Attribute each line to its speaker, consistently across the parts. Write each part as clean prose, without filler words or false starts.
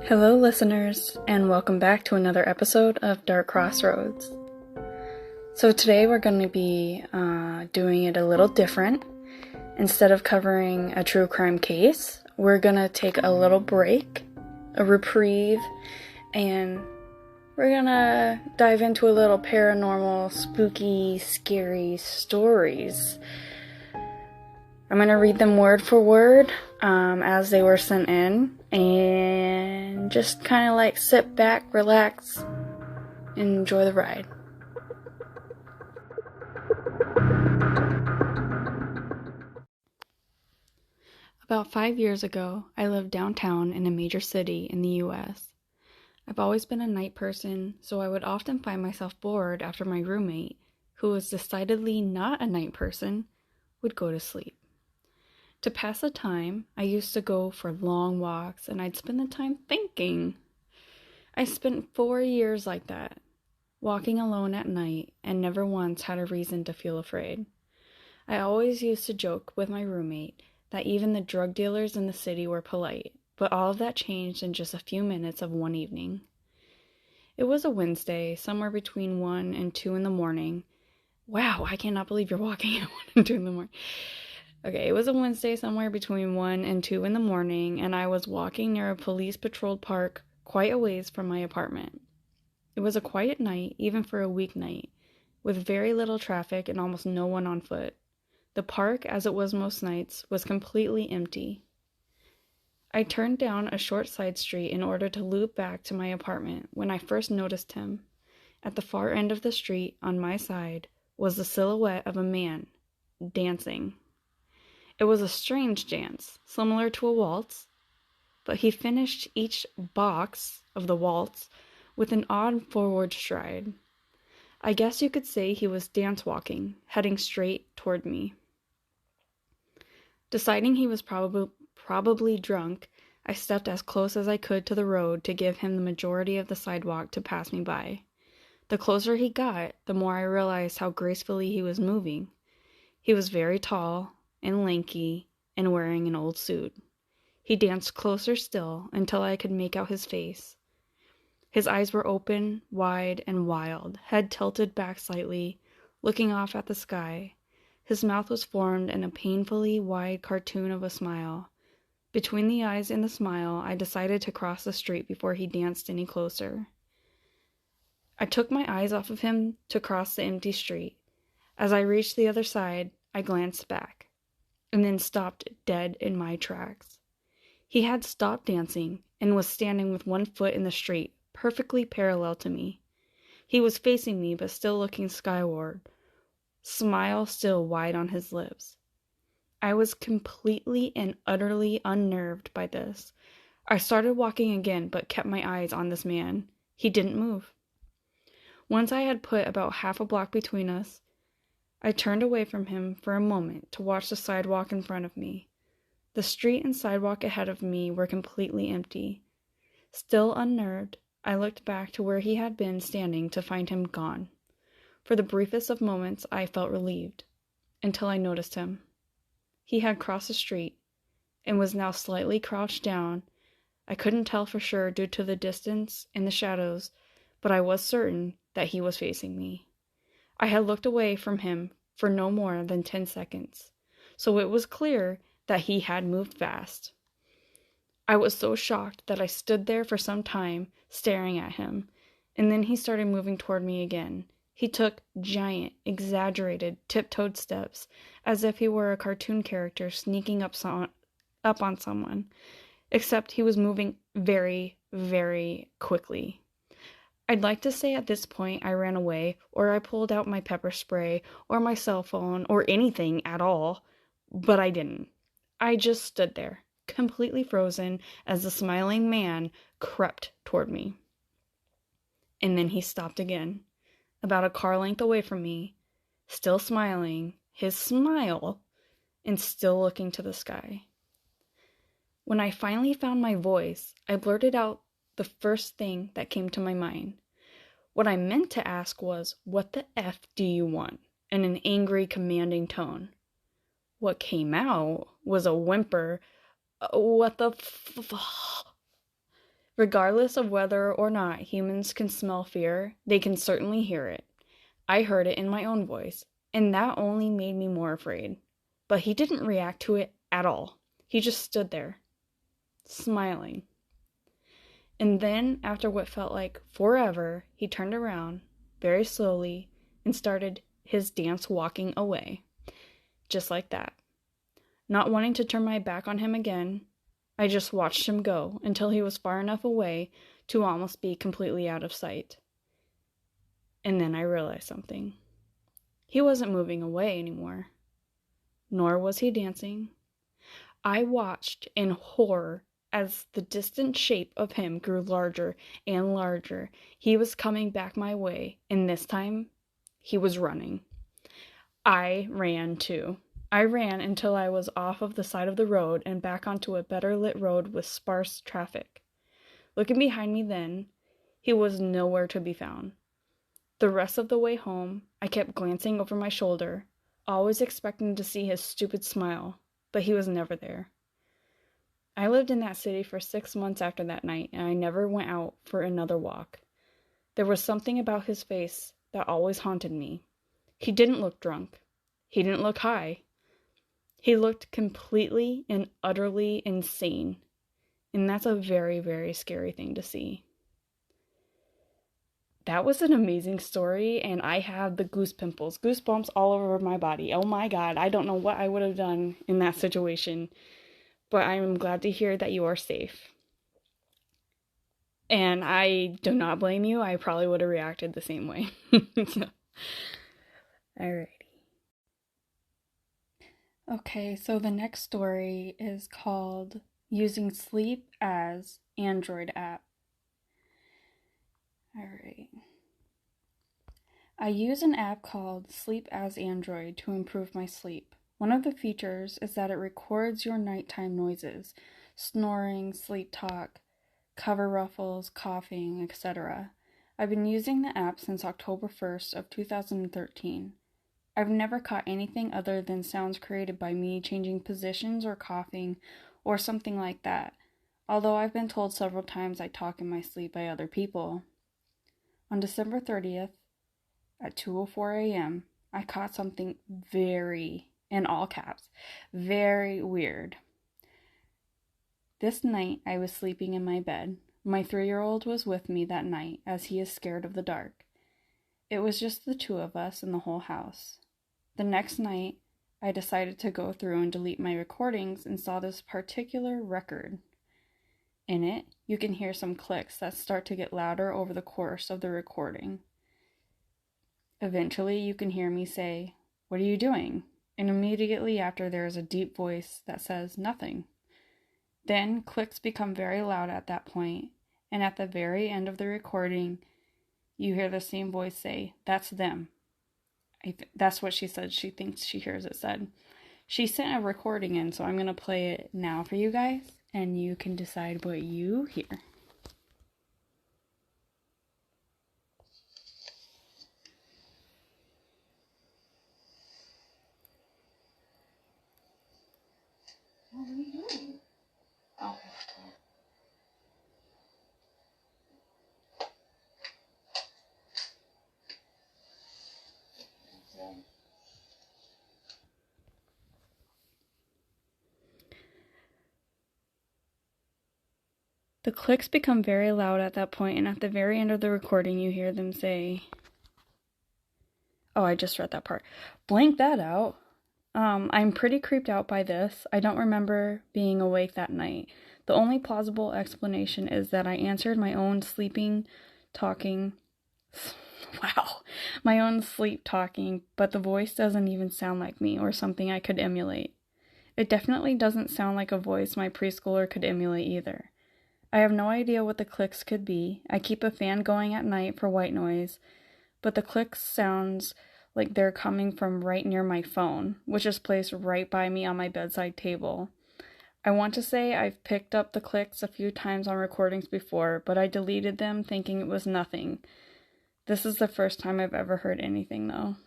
Speaker 1: Hello, listeners, and welcome back to another episode of Dark Crossroads. So today we're going to be doing it a little different. Instead of covering a true crime case, we're going to take a little break, a reprieve, and we're going to dive into a little paranormal, spooky, scary stories. I'm going to read them word for word as they were sent in, and just kind of like sit back, relax, and enjoy the ride. About 5 years ago, I lived downtown in a major city in the U.S. I've always been a night person, so I would often find myself bored after my roommate, who was decidedly not a night person, would go to sleep. To pass the time, I used to go for long walks, and I'd spend the time thinking. I spent 4 years like that, walking alone at night, and never once had a reason to feel afraid. I always used to joke with my roommate that even the drug dealers in the city were polite, but all of that changed in just a few minutes of one evening. It was a Wednesday, somewhere between 1 and 2 in the morning. Wow, I cannot believe you're walking at 1 and 2 in the morning. Okay, it was a Wednesday somewhere between 1 and 2 in the morning, and I was walking near a police-patrolled park quite a ways from my apartment. It was a quiet night, even for a weeknight, with very little traffic and almost no one on foot. The park, as it was most nights, was completely empty. I turned down a short side street in order to loop back to my apartment when I first noticed him. At the far end of the street, on my side, was the silhouette of a man, dancing. It was a strange dance, similar to a waltz, but he finished each box of the waltz with an odd forward stride. I guess you could say he was dance-walking, heading straight toward me. Deciding he was probably drunk, I stepped as close as I could to the road to give him the majority of the sidewalk to pass me by. The closer he got, the more I realized how gracefully he was moving. He was very tall and lanky and wearing an old suit. He danced closer still until I could make out his face. His eyes were open, wide, and wild, head tilted back slightly, looking off at the sky. His mouth was formed in a painfully wide cartoon of a smile. Between the eyes and the smile, I decided to cross the street before he danced any closer. I took my eyes off of him to cross the empty street. As I reached the other side, I glanced back, and then stopped dead in my tracks. He had stopped dancing and was standing with one foot in the street, perfectly parallel to me. He was facing me, but still looking skyward, smile still wide on his lips. I was completely and utterly unnerved by this. I started walking again, but kept my eyes on this man. He didn't move. Once I had put about half a block between us, I turned away from him for a moment to watch the sidewalk in front of me. The street and sidewalk ahead of me were completely empty. Still unnerved, I looked back to where he had been standing to find him gone. For the briefest of moments, I felt relieved, until I noticed him. He had crossed the street, and was now slightly crouched down. I couldn't tell for sure due to the distance and the shadows, but I was certain that he was facing me. I had looked away from him for no more than 10 seconds, so it was clear that he had moved fast. I was so shocked that I stood there for some time, staring at him, and then he started moving toward me again. He took giant, exaggerated, tiptoed steps, as if he were a cartoon character sneaking up on someone, except he was moving very, very quickly. I'd like to say at this point I ran away, or I pulled out my pepper spray, or my cell phone, or anything at all, but I didn't. I just stood there, completely frozen, as the smiling man crept toward me. And then he stopped again, about a car length away from me, still smiling, his smile, and still looking to the sky. When I finally found my voice, I blurted out the first thing that came to my mind. What I meant to ask was, "What the F do you want?" in an angry, commanding tone. What came out was a whimper, "What the f-" Regardless of whether or not humans can smell fear, they can certainly hear it. I heard it in my own voice, and that only made me more afraid. But he didn't react to it at all. He just stood there, smiling. And then, after what felt like forever, he turned around, very slowly, and started his dance walking away. Just like that. Not wanting to turn my back on him again, I just watched him go until he was far enough away to almost be completely out of sight. And then I realized something. He wasn't moving away anymore. Nor was he dancing. I watched in horror as the distant shape of him grew larger and larger. He was coming back my way, and this time, he was running. I ran too. I ran until I was off of the side of the road and back onto a better lit road with sparse traffic. Looking behind me then, he was nowhere to be found. The rest of the way home, I kept glancing over my shoulder, always expecting to see his stupid smile, but he was never there. I lived in that city for 6 months after that night, and I never went out for another walk. There was something about his face that always haunted me. He didn't look drunk. He didn't look high. He looked completely and utterly insane, and that's a very, very scary thing to see. That was an amazing story, and I have the goosebumps all over my body. Oh my God, I don't know what I would have done in that situation, but I'm glad to hear that you are safe. And I do not blame you. I probably would have reacted the same way. Alrighty. Okay, so the next story is called Using Sleep as Android App. Alright. I use an app called Sleep as Android to improve my sleep. One of the features is that it records your nighttime noises, snoring, sleep talk, cover ruffles, coughing, etc. I've been using the app since October 1st of 2013. I've never caught anything other than sounds created by me changing positions or coughing or something like that, although I've been told several times I talk in my sleep by other people. On December 30th, at 2:04 a.m., I caught something very, in all caps, very weird. This night, I was sleeping in my bed. My 3-year-old was with me that night, as he is scared of the dark. It was just the two of us in the whole house. The next night, I decided to go through and delete my recordings and saw this particular record. In it, you can hear some clicks that start to get louder over the course of the recording. Eventually, you can hear me say, "What are you doing?" And immediately after, there is a deep voice that says, "Nothing." Then, clicks become very loud at that point, and at the very end of the recording, you hear the same voice say, "That's them." That's what she said. She thinks she hears it said. She sent a recording in, so I'm going to play it now for you guys, and you can decide what you hear. What are you doing? Oh. The clicks become very loud at that point, and at the very end of the recording, you hear them say, oh, I just read that part. Blank that out. I'm pretty creeped out by this. I don't remember being awake that night. The only plausible explanation is that I answered my own sleep talking, but the voice doesn't even sound like me or something I could emulate. It definitely doesn't sound like a voice my preschooler could emulate either. I have no idea what the clicks could be. I keep a fan going at night for white noise, but the clicks sounds like they're coming from right near my phone, which is placed right by me on my bedside table. I want to say I've picked up the clicks a few times on recordings before, but I deleted them thinking it was nothing. This is the first time I've ever heard anything, though.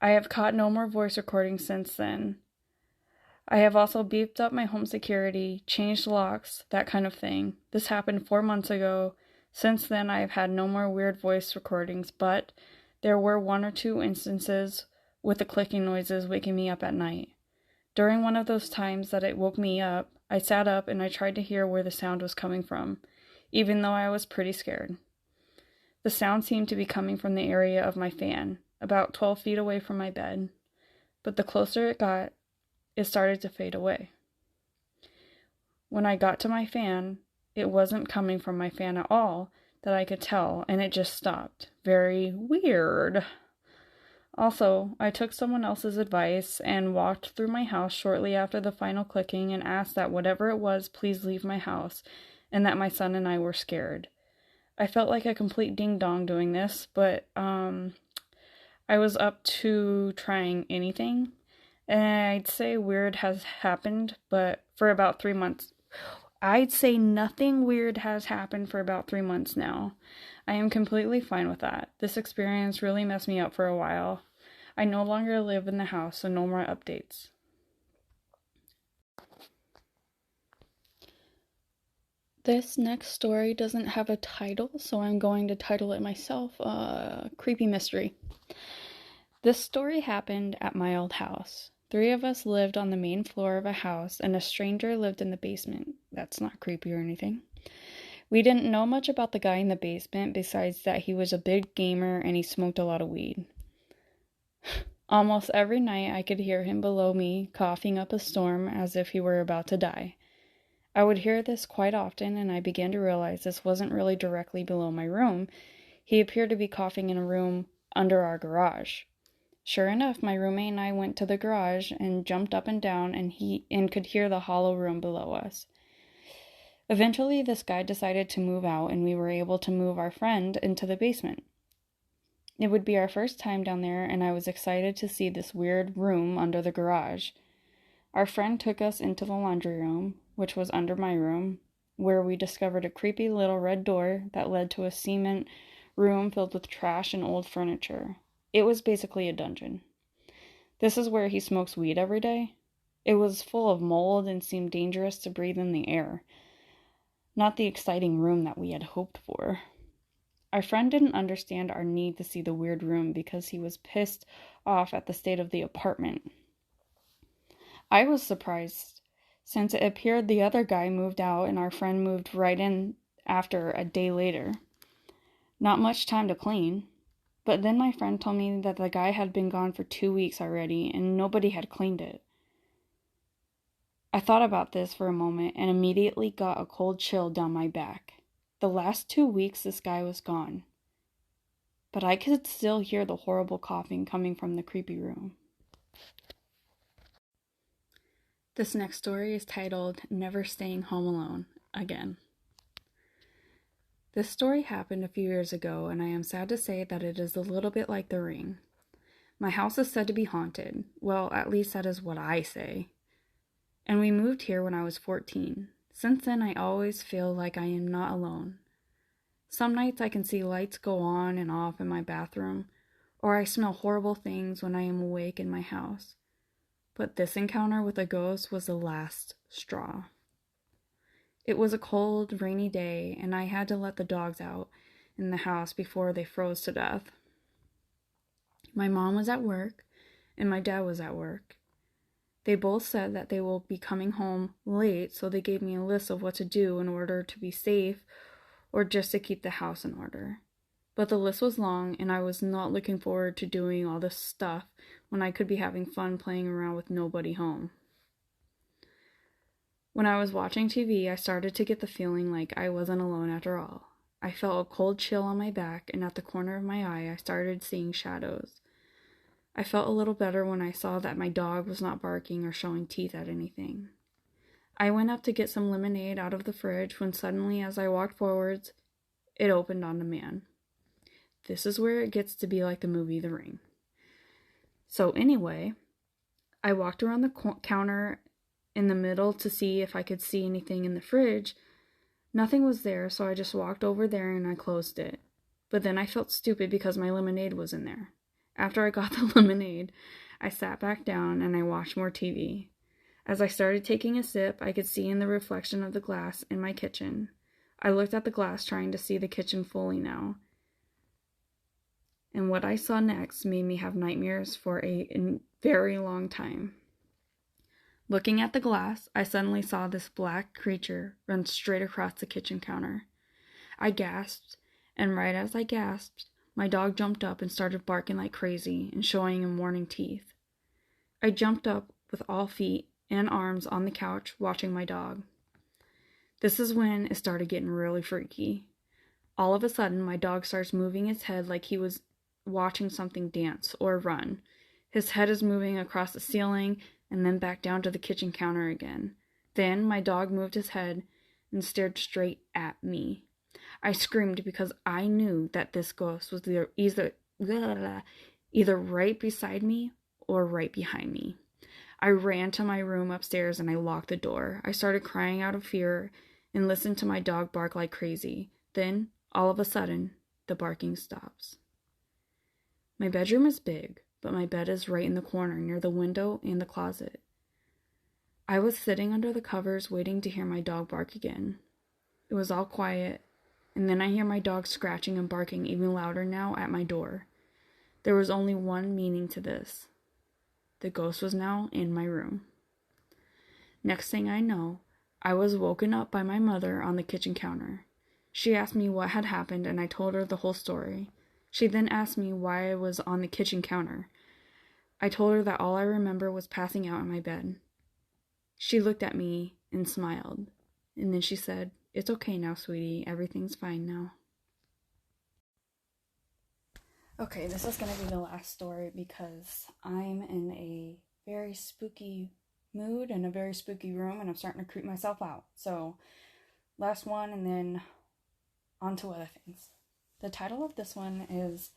Speaker 1: I have caught no more voice recordings since then. I have also beefed up my home security, changed locks, that kind of thing. This happened 4 months ago. Since then, I have had no more weird voice recordings, but there were 1 or 2 instances with the clicking noises waking me up at night. During one of those times that it woke me up, I sat up and I tried to hear where the sound was coming from, even though I was pretty scared. The sound seemed to be coming from the area of my fan, about 12 feet away from my bed, but the closer it got, it started to fade away. When I got to my fan, it wasn't coming from my fan at all that I could tell, and it just stopped. Very weird. Also, I took someone else's advice and walked through my house shortly after the final clicking and asked that whatever it was, please leave my house, and that my son and I were scared. I felt like a complete ding-dong doing this, but I was up to trying anything, and I'd say weird has happened, but for about 3 months. I'd say nothing weird has happened for about 3 months now. I am completely fine with that. This experience really messed me up for a while. I no longer live in the house, so no more updates. This next story doesn't have a title, so I'm going to title it myself, Creepy Mystery. This story happened at my old house. 3 of us lived on the main floor of a house, and a stranger lived in the basement. That's not creepy or anything. We didn't know much about the guy in the basement, besides that he was a big gamer and he smoked a lot of weed. Almost every night I could hear him below me, coughing up a storm as if he were about to die. I would hear this quite often, and I began to realize this wasn't really directly below my room. He appeared to be coughing in a room under our garage. Sure enough, my roommate and I went to the garage and jumped up and down and could hear the hollow room below us. Eventually, this guy decided to move out, and we were able to move our friend into the basement. It would be our first time down there, and I was excited to see this weird room under the garage. Our friend took us into the laundry room, which was under my room, where we discovered a creepy little red door that led to a cement room filled with trash and old furniture. It was basically a dungeon. This is where he smokes weed every day. It was full of mold and seemed dangerous to breathe in the air. Not the exciting room that we had hoped for. Our friend didn't understand our need to see the weird room because he was pissed off at the state of the apartment. I was surprised, since it appeared the other guy moved out and our friend moved right in after a day later. Not much time to clean. But then my friend told me that the guy had been gone for 2 weeks already and nobody had cleaned it. I thought about this for a moment and immediately got a cold chill down my back. The last 2 weeks this guy was gone. But I could still hear the horrible coughing coming from the creepy room. This next story is titled Never Staying Home Alone Again. This story happened a few years ago, and I am sad to say that it is a little bit like The Ring. My house is said to be haunted. Well, at least that is what I say. And we moved here when I was 14. Since then, I always feel like I am not alone. Some nights I can see lights go on and off in my bathroom, or I smell horrible things when I am awake in my house. But this encounter with a ghost was the last straw. It was a cold, rainy day, and I had to let the dogs out in the house before they froze to death. My mom was at work, and my dad was at work. They both said that they will be coming home late, so they gave me a list of what to do in order to be safe or just to keep the house in order. But the list was long, and I was not looking forward to doing all this stuff when I could be having fun playing around with nobody home. When I was watching TV, I started to get the feeling like I wasn't alone after all. I felt a cold chill on my back, and at the corner of my eye, I started seeing shadows. I felt a little better when I saw that my dog was not barking or showing teeth at anything. I went up to get some lemonade out of the fridge when suddenly, as I walked forwards, it opened on a man. This is where it gets to be like the movie The Ring. So anyway, I walked around the counter in the middle to see if I could see anything in the fridge. Nothing was there, so I just walked over there and I closed it. But then I felt stupid because my lemonade was in there. After I got the lemonade, I sat back down and I watched more TV. As I started taking a sip, I could see in the reflection of the glass in my kitchen. I looked at the glass, trying to see the kitchen fully now. And what I saw next made me have nightmares for a very long time. Looking at the glass, I suddenly saw this black creature run straight across the kitchen counter. I gasped, and right as I gasped, my dog jumped up and started barking like crazy and showing him warning teeth. I jumped up with all feet and arms on the couch, watching my dog. This is when it started getting really freaky. All of a sudden, my dog starts moving his head like he was watching something dance or run. His head is moving across the ceiling and then back down to the kitchen counter again. Then my dog moved his head and stared straight at me. I screamed because I knew that this ghost was either right beside me or right behind me. I ran to my room upstairs and I locked the door. I started crying out of fear and listened to my dog bark like crazy. Then, all of a sudden, the barking stops. My bedroom is big, but my bed is right in the corner near the window and the closet. I was sitting under the covers waiting to hear my dog bark again. It was all quiet, and then I hear my dog scratching and barking even louder now at my door. There was only one meaning to this. The ghost was now in my room. Next thing I know, I was woken up by my mother on the kitchen counter. She asked me what had happened, and I told her the whole story. She then asked me why I was on the kitchen counter. I told her that all I remember was passing out in my bed. She looked at me and smiled, and then she said, "It's okay now, sweetie. Everything's fine now." Okay, this is going to be the last story because I'm in a very spooky mood and a very spooky room, and I'm starting to creep myself out. So, last one, and then on to other things. The title of this one is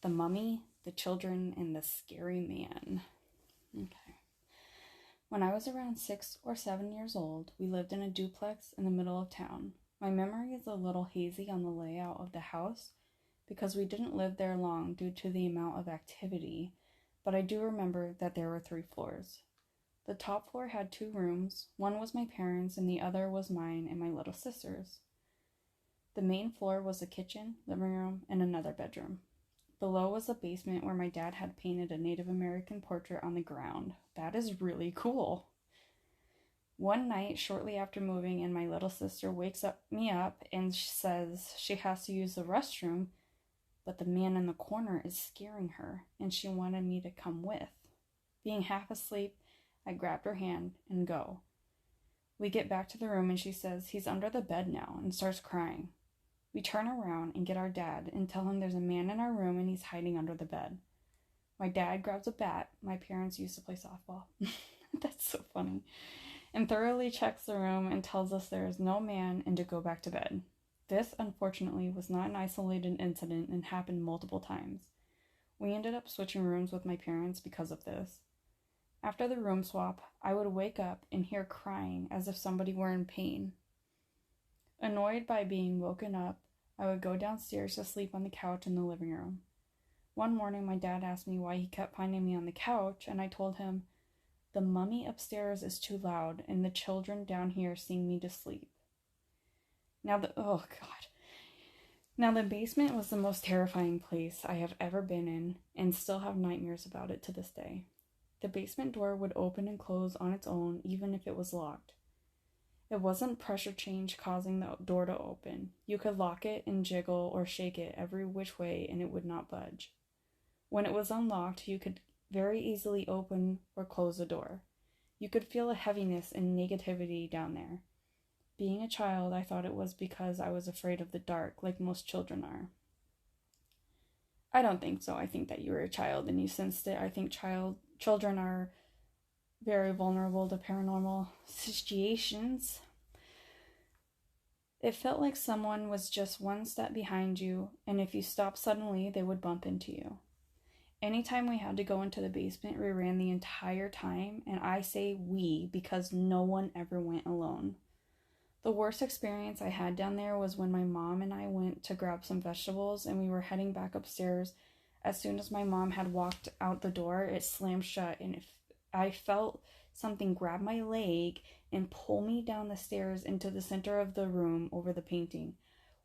Speaker 1: The Mummy, the Children, and the Scary Man. Okay. When I was around 6 or 7 years old, we lived in a duplex in the middle of town. My memory is a little hazy on the layout of the house because we didn't live there long due to the amount of activity, but I do remember that there were 3 floors. The top floor had 2 rooms. One was my parents' and the other was mine and my little sister's. The main floor was the kitchen, living room, and another bedroom. Below was the basement where my dad had painted a Native American portrait on the ground. That is really cool. One night, shortly after moving in, my little sister wakes me up and says she has to use the restroom, but the man in the corner is scaring her, and she wanted me to come with. Being half asleep, I grabbed her hand and go. We get back to the room and she says he's under the bed now and starts crying. We turn around and get our dad and tell him there's a man in our room and he's hiding under the bed. My dad grabs a bat. My parents used to play softball. That's so funny. And thoroughly checks the room and tells us there is no man and to go back to bed. This, unfortunately, was not an isolated incident and happened multiple times. We ended up switching rooms with my parents because of this. After the room swap, I would wake up and hear crying as if somebody were in pain. Annoyed by being woken up, I would go downstairs to sleep on the couch in the living room. One morning, my dad asked me why he kept finding me on the couch, and I told him, "The mummy upstairs is too loud, and the children down here sing me to sleep." Now the basement was the most terrifying place I have ever been in, and still have nightmares about it to this day. The basement door would open and close on its own, even if it was locked. It wasn't pressure change causing the door to open. You could lock it and jiggle or shake it every which way, and it would not budge. When it was unlocked, you could very easily open or close the door. You could feel a heaviness and negativity down there. Being a child, I thought it was because I was afraid of the dark, like most children are. I don't think so. I think that you were a child and you sensed it. I think children are very vulnerable to paranormal situations. It felt like someone was just one step behind you, and if you stopped suddenly, they would bump into you. Anytime we had to go into the basement, we ran the entire time, and I say we because no one ever went alone. The worst experience I had down there was when my mom and I went to grab some vegetables, and we were heading back upstairs. As soon as my mom had walked out the door, it slammed shut, and I felt something grab my leg and pull me down the stairs into the center of the room over the painting.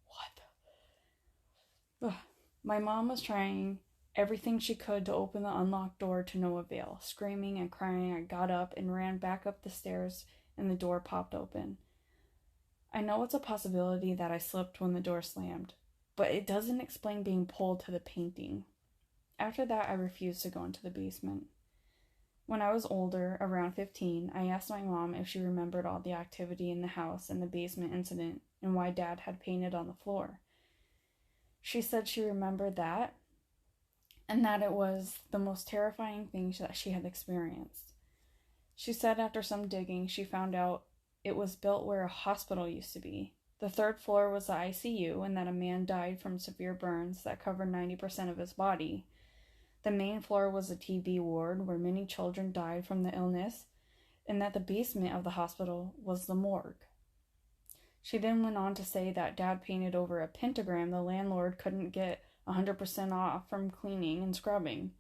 Speaker 1: What? Ugh. My mom was trying everything she could to open the unlocked door to no avail. Screaming and crying, I got up and ran back up the stairs, and the door popped open. I know it's a possibility that I slipped when the door slammed, but it doesn't explain being pulled to the painting. After that, I refused to go into the basement. When I was older, around 15, I asked my mom if she remembered all the activity in the house and the basement incident and why Dad had painted on the floor. She said she remembered that and that it was the most terrifying thing that she had experienced. She said after some digging, she found out it was built where a hospital used to be. The third floor was the ICU, and that a man died from severe burns that covered 90% of his body. The main floor was a TB ward where many children died from the illness, and that the basement of the hospital was the morgue. She then went on to say that Dad painted over a pentagram the landlord couldn't get 100% off from cleaning and scrubbing.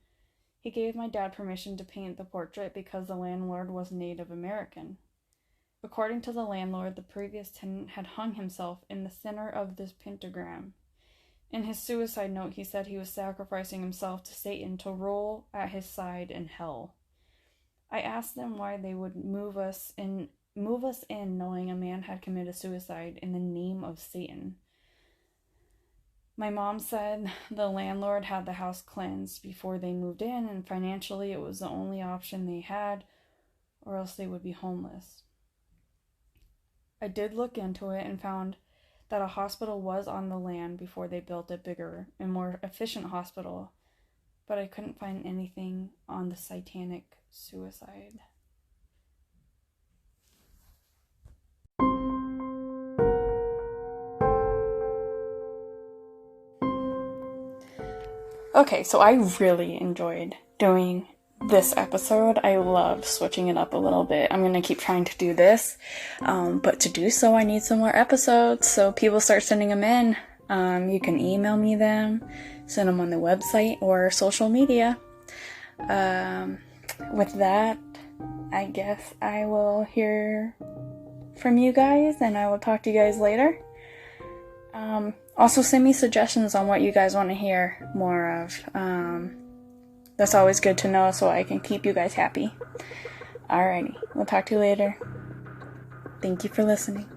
Speaker 1: He gave my dad permission to paint the portrait because the landlord was Native American. According to the landlord, the previous tenant had hung himself in the center of this pentagram. In his suicide note, he said he was sacrificing himself to Satan to rule at his side in hell. I asked them why they would move us in knowing a man had committed suicide in the name of Satan. My mom said the landlord had the house cleansed before they moved in, and financially it was the only option they had, or else they would be homeless. I did look into it and found that a hospital was on the land before they built a bigger and more efficient hospital, but I couldn't find anything on the satanic suicide. Okay, so I really enjoyed doing this episode. I love switching it up a little bit. I'm going to keep trying to do this, but to do so, I need some more episodes, so people start sending them in. You can email me them, send them on the website or social media. With that, I guess I will hear from you guys, and I will talk to you guys later. Also, send me suggestions on what you guys want to hear more of. That's always good to know so I can keep you guys happy. Alrighty, we'll talk to you later. Thank you for listening.